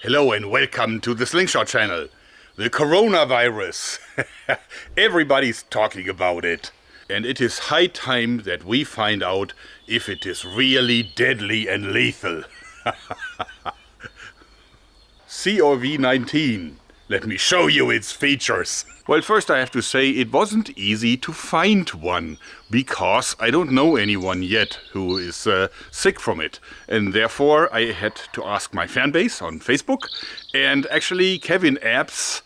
Hello and welcome to the Slingshot channel. The coronavirus. Everybody's talking about it. And it is high time that we find out if it is really deadly and lethal. CoV-19. Let me show you its features. Well, first I have to say it wasn't easy to find one, because I don't know anyone yet who is sick from it. And therefore I had to ask my fan base on Facebook. And actually Kevin Apps,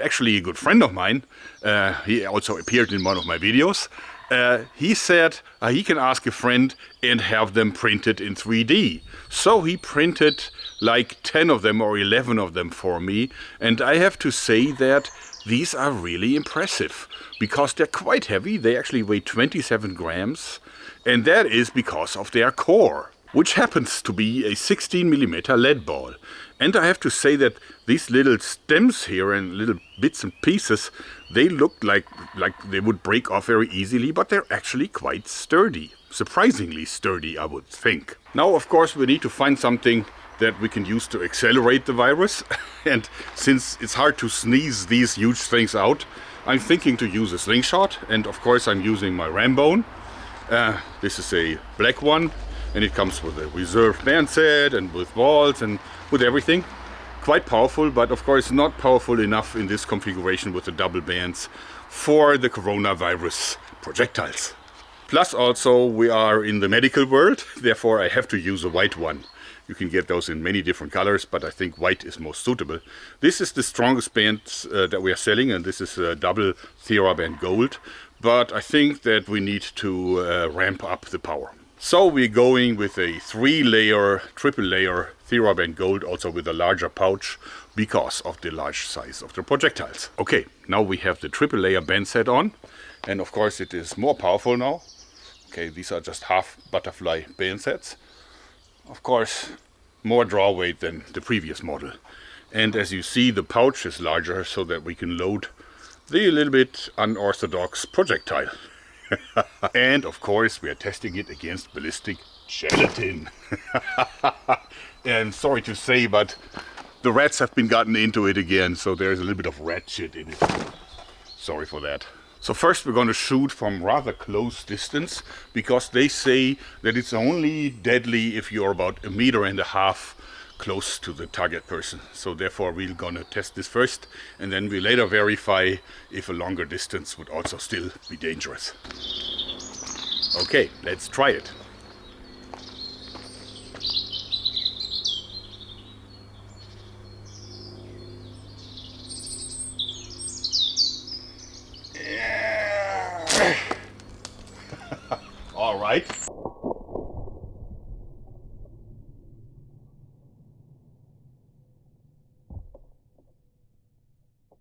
actually a good friend of mine, he also appeared in one of my videos, he said he can ask a friend and have them printed in 3D. So he printed like 10 of them or 11 of them for me, and I have to say that these are really impressive because they're quite heavy. They actually weigh 27 grams, and that is because of their core, which happens to be a 16mm lead ball. And I have to say that these little stems here and little bits and pieces, they look like they would break off very easily, but they're actually quite sturdy. Surprisingly sturdy, I would think. Now, of course, we need to find something that we can use to accelerate the virus. And since it's hard to sneeze these huge things out, I'm thinking to use a slingshot. And of course, I'm using my Rambone. This is a black one, and it comes with a reserve band set and with balls and with everything. Quite powerful, but of course not powerful enough in this configuration with the double bands for the coronavirus projectiles. Plus also we are in the medical world, therefore I have to use a white one. You can get those in many different colors, but I think white is most suitable. This is the strongest band that we are selling, and this is a double TheraBand gold. But I think that we need to ramp up the power. So we're going with a 3-layer, triple layer TheraBand gold, also with a larger pouch, because of the large size of the projectiles. Okay, now we have the triple layer band set on, and of course it is more powerful now. Okay, these are just half butterfly band sets. Of course, more draw weight than the previous model. And as you see, the pouch is larger so that we can load the little bit unorthodox projectile. And of course, we are testing it against ballistic gelatin. And sorry to say, but the rats have been gotten into it again, so there's a little bit of rat shit in it. Sorry for that. So first we're going to shoot from rather close distance, because they say that it's only deadly if you're about 1.5 meters close to the target person. So therefore we're going to test this first, and then we later verify if a longer distance would also still be dangerous. Okay, let's try it. All right.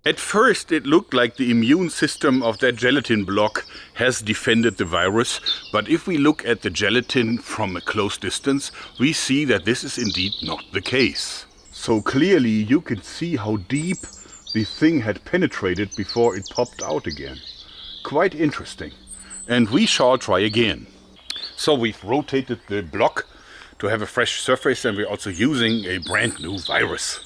At first it looked like the immune system of that gelatin block has defended the virus, but if we look at the gelatin from a close distance, we see that this is indeed not the case. So clearly you can see how deep the thing had penetrated before it popped out again. Quite interesting. And we shall try again. So we've rotated the block to have a fresh surface, and we're also using a brand new virus.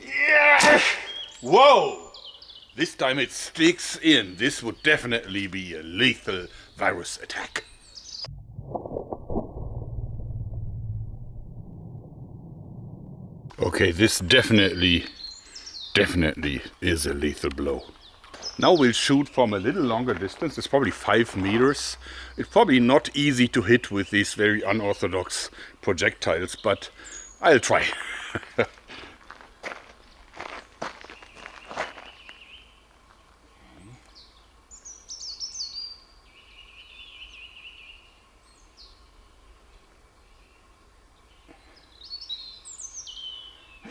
Yeah! Whoa! This time it sticks in. This would definitely be a lethal virus attack. Okay, this definitely is a lethal blow. Now we'll shoot from a little longer distance. It's probably 5 meters. It's probably not easy to hit with these very unorthodox projectiles, but I'll try.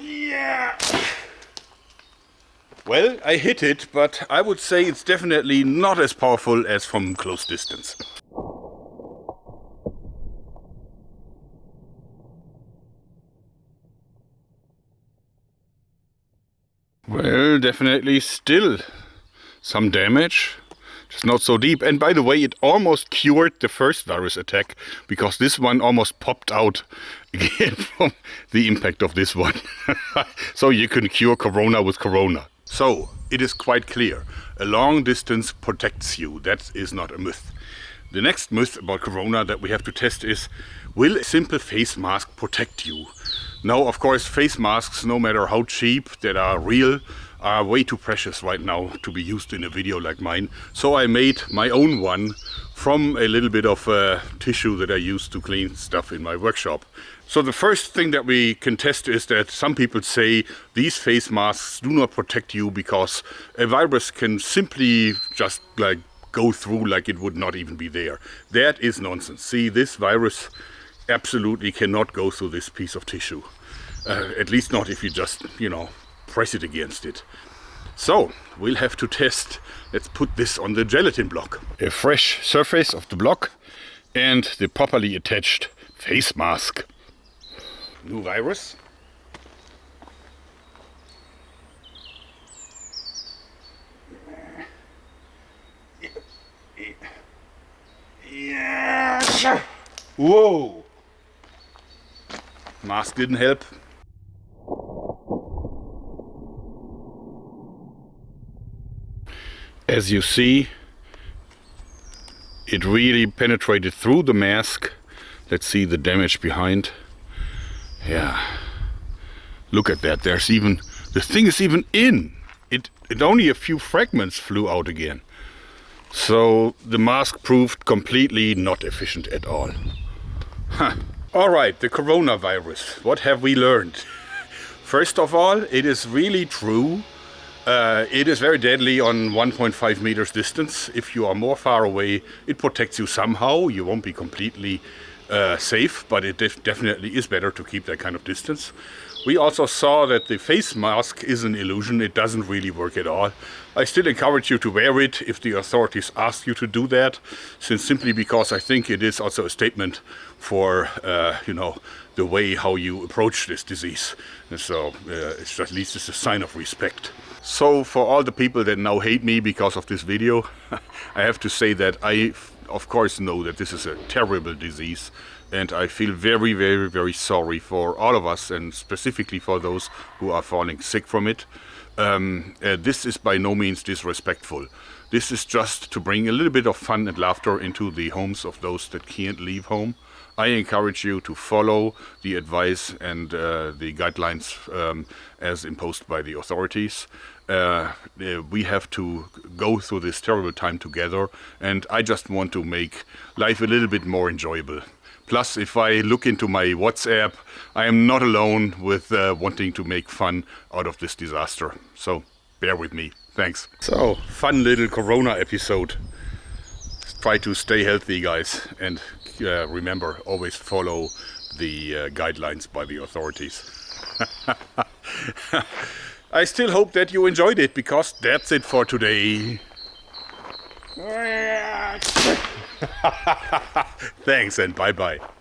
Yeah! Well, I hit it, but I would say it's definitely not as powerful as from close distance. Well, definitely still some damage. Just not so deep. And by the way, it almost cured the first virus attack, because this one almost popped out again from the impact of this one. So you can cure corona with corona. So it is quite clear. A long distance protects you. That is not a myth. The next myth about corona that we have to test is, will a simple face mask protect you? Now, of course, face masks, no matter how cheap, that are real, are way too precious right now to be used in a video like mine. So I made my own one from a little bit of tissue that I use to clean stuff in my workshop. So the first thing that we can test is that some people say these face masks do not protect you because a virus can simply just like go through like it would not even be there. That is nonsense. See, this virus absolutely cannot go through this piece of tissue. At least not if you just, press it against it. So we'll have to test. Let's put this on the gelatin block. A fresh surface of the block and the properly attached face mask. New virus. Yeah. Whoa. Mask didn't help. As you see, it really penetrated through the mask. Let's see the damage behind. Yeah, look at that. There's even, the thing is even in. It only a few fragments flew out again. So the mask proved completely not efficient at all. Huh. All right, the coronavirus. What have we learned? First of all, it is really true. It is very deadly on 1.5 meters distance. If you are more far away, it protects you somehow. You won't be completely safe, but it definitely is better to keep that kind of distance. We also saw that the face mask is an illusion. It doesn't really work at all. I still encourage you to wear it if the authorities ask you to do that, simply because I think it is also a statement for, the way how you approach this disease. And so it's at least it's a sign of respect. So for all the people that now hate me because of this video, I have to say that I, of course, know that this is a terrible disease. And I feel very, very, very sorry for all of us, and specifically for those who are falling sick from it. This is by no means disrespectful. This is just to bring a little bit of fun and laughter into the homes of those that can't leave home. I encourage you to follow the advice and the guidelines as imposed by the authorities. We have to go through this terrible time together, and I just want to make life a little bit more enjoyable. Plus, if I look into my WhatsApp, I am not alone with wanting to make fun out of this disaster. So bear with me. Thanks. So, fun little Corona episode. Try to stay healthy, guys. And remember, always follow the guidelines by the authorities. I still hope that you enjoyed it, because that's it for today. Thanks and bye-bye.